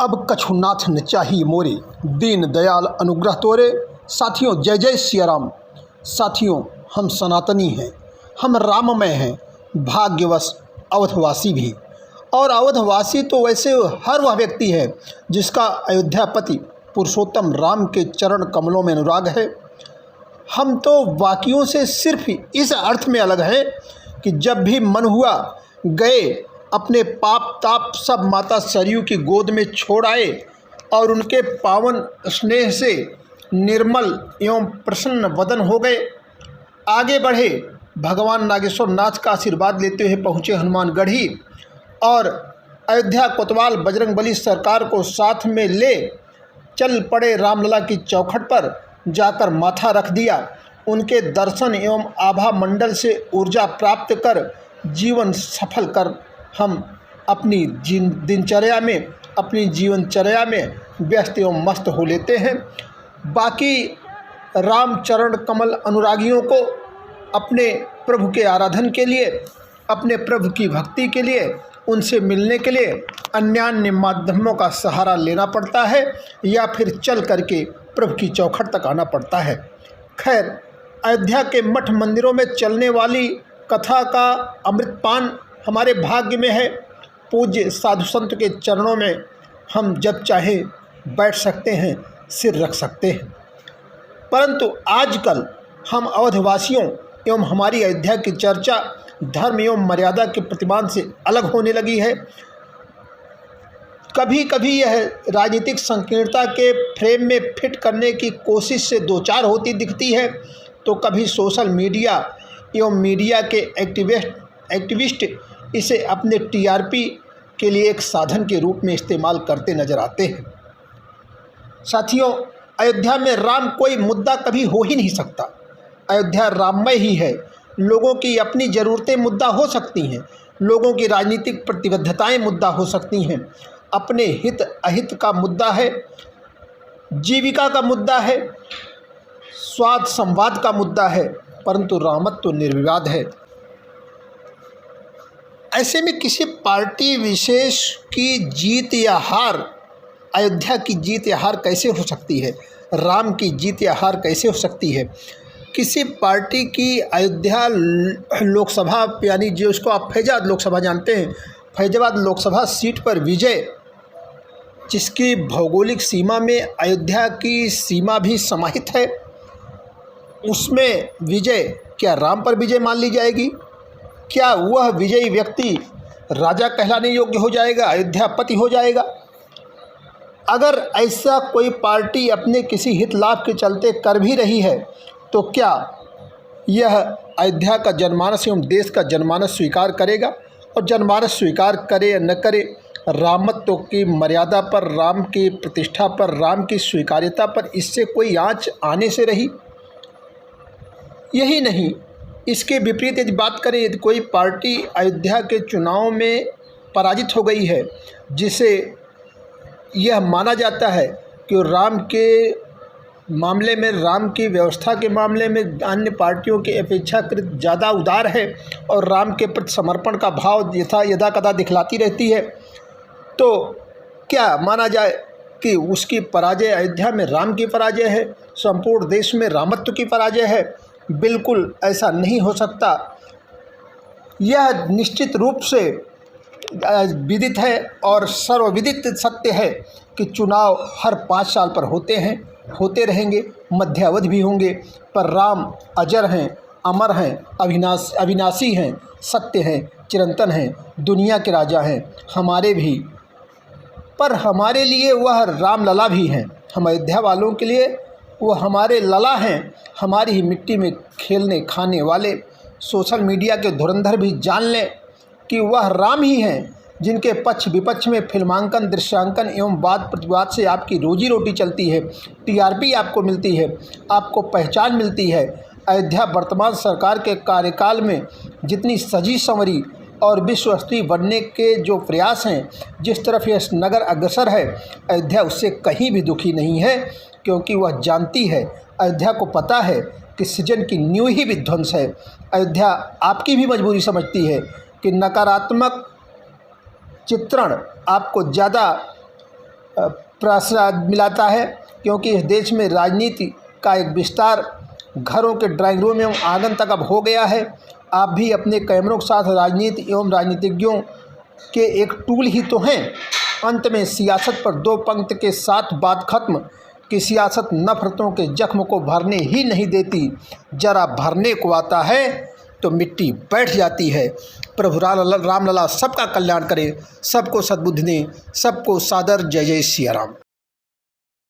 अब कछुनाथ न चाहिए मोरे, दीन दयाल अनुग्रह तोरे। साथियों, जय जय सिया राम। साथियों, हम सनातनी हैं, हम राममय हैं, भाग्यवश अवधवासी भी। और अवधवासी तो वैसे हर वह व्यक्ति है जिसका अयोध्यापति पुरुषोत्तम राम के चरण कमलों में अनुराग है। हम तो बाकियों से सिर्फ इस अर्थ में अलग हैं कि जब भी मन हुआ गए अपने पाप ताप सब माता सरयू की गोद में छोड़ आए और उनके पावन स्नेह से निर्मल एवं प्रसन्न वदन हो गए। आगे बढ़े, भगवान नागेश्वर नाथ का आशीर्वाद लेते हुए पहुँचे हनुमानगढ़ी और अयोध्या कोतवाल बजरंगबली सरकार को साथ में ले चल पड़े रामलला की चौखट पर जाकर माथा रख दिया। उनके दर्शन एवं आभा मंडल से ऊर्जा प्राप्त कर जीवन सफल कर हम अपनी दिनचर्या में, अपनी जीवनचर्या में व्यस्त एवं मस्त हो लेते हैं। बाकी रामचरण कमल अनुरागियों को अपने प्रभु के आराधन के लिए, अपने प्रभु की भक्ति के लिए, उनसे मिलने के लिए अन्यान्य माध्यमों का सहारा लेना पड़ता है या फिर चल करके प्रभु की चौखट तक आना पड़ता है। खैर, अयोध्या के मठ मंदिरों में चलने वाली कथा का अमृतपान हमारे भाग्य में है। पूज्य साधु संत के चरणों में हम जब चाहे बैठ सकते हैं, सिर रख सकते हैं। परंतु आजकल हम अवधवासियों एवं हमारी अयोध्या की चर्चा धर्म एवं मर्यादा के प्रतिमान से अलग होने लगी है। कभी कभी यह राजनीतिक संकीर्णता के फ्रेम में फिट करने की कोशिश से दो चार होती दिखती है, तो कभी सोशल मीडिया एवं मीडिया के एक्टिविस्ट इसे अपने टीआरपी के लिए एक साधन के रूप में इस्तेमाल करते नजर आते हैं। साथियों, अयोध्या में राम कोई मुद्दा कभी हो ही नहीं सकता। अयोध्या राममय ही है। लोगों की अपनी ज़रूरतें मुद्दा हो सकती हैं, लोगों की राजनीतिक प्रतिबद्धताएं मुद्दा हो सकती हैं, अपने हित अहित का मुद्दा है, जीविका का मुद्दा है, स्वाद संवाद का मुद्दा है, परंतु रामत्व तो निर्विवाद है। ऐसे में किसी पार्टी विशेष की जीत या हार, अयोध्या की जीत या हार कैसे हो सकती है, राम की जीत या हार कैसे हो सकती है? किसी पार्टी की अयोध्या लोकसभा, यानी जो उसको आप फैजाबाद लोकसभा जानते हैं, फैजाबाद लोकसभा सीट पर विजय, जिसकी भौगोलिक सीमा में अयोध्या की सीमा भी समाहित है, उसमें विजय क्या राम पर विजय मान ली जाएगी? क्या वह विजयी व्यक्ति राजा कहलाने योग्य हो जाएगा, अयोध्यापति हो जाएगा? अगर ऐसा कोई पार्टी अपने किसी हित लाभ के चलते कर भी रही है, तो क्या यह अयोध्या का जनमानस एवं देश का जनमानस स्वीकार करेगा? और जनमानस स्वीकार करे या न करे, रामत्व की मर्यादा पर, राम की प्रतिष्ठा पर, राम की स्वीकार्यता पर इससे कोई आँच आने से रही? यही नहीं, इसके विपरीत यदि बात करें, यदि कोई पार्टी अयोध्या के चुनाव में पराजित हो गई है, जिसे यह माना जाता है कि राम के मामले में, राम की व्यवस्था के मामले में अन्य पार्टियों की अपेक्षाकृत ज़्यादा उदार है और राम के प्रति समर्पण का भाव यदा कदा दिखलाती रहती है, तो क्या माना जाए कि उसकी पराजय अयोध्या में राम की पराजय है, संपूर्ण देश में रामत्व की पराजय है? बिल्कुल ऐसा नहीं हो सकता। यह निश्चित रूप से विदित है और सर्वविदित सत्य है कि चुनाव हर 5 साल पर होते हैं, होते रहेंगे, मध्यावधि भी होंगे, पर राम अजर हैं, अमर हैं, अविनाशी हैं, सत्य हैं, चिरंतन हैं, दुनिया के राजा हैं, हमारे भी। पर हमारे लिए वह रामलला भी हैं। हम अयोध्या वालों के लिए वो हमारे लला हैं, हमारी ही मिट्टी में खेलने खाने वाले। सोशल मीडिया के धुरंधर भी जान लें कि वह राम ही हैं, जिनके पक्ष विपक्ष में फिल्मांकन, दृश्यांकन एवं वाद प्रतिवाद से आपकी रोजी रोटी चलती है, टीआरपी आपको मिलती है, आपको पहचान मिलती है। अयोध्या वर्तमान सरकार के कार्यकाल में जितनी सजी संवरी और विश्वस्तरीय बनने के जो प्रयास हैं, जिस तरफ यह नगर अग्रसर है, अयोध्या उससे कहीं भी दुखी नहीं है, क्योंकि वह जानती है, अयोध्या को पता है कि सृजन की नींव ही विध्वंस है। अयोध्या आपकी भी मजबूरी समझती है कि नकारात्मक चित्रण आपको ज़्यादा प्रसाद मिलाता है, क्योंकि इस देश में राजनीति का एक विस्तार घरों के ड्राइंग रूम एवं आंगन तक अब हो गया है। आप भी अपने कैमरों के साथ राजनीति एवं राजनीतिज्ञों के एक टूल ही तो हैं। अंत में सियासत पर 2 पंक्ति के साथ बात खत्म कि सियासत नफरतों के जख्म को भरने ही नहीं देती, जरा भरने को आता है तो मिट्टी बैठ जाती है। प्रभु रामलला सबका कल्याण करे, सबको सद्बुद्धि दें। सबको सादर जय जय सिया राम।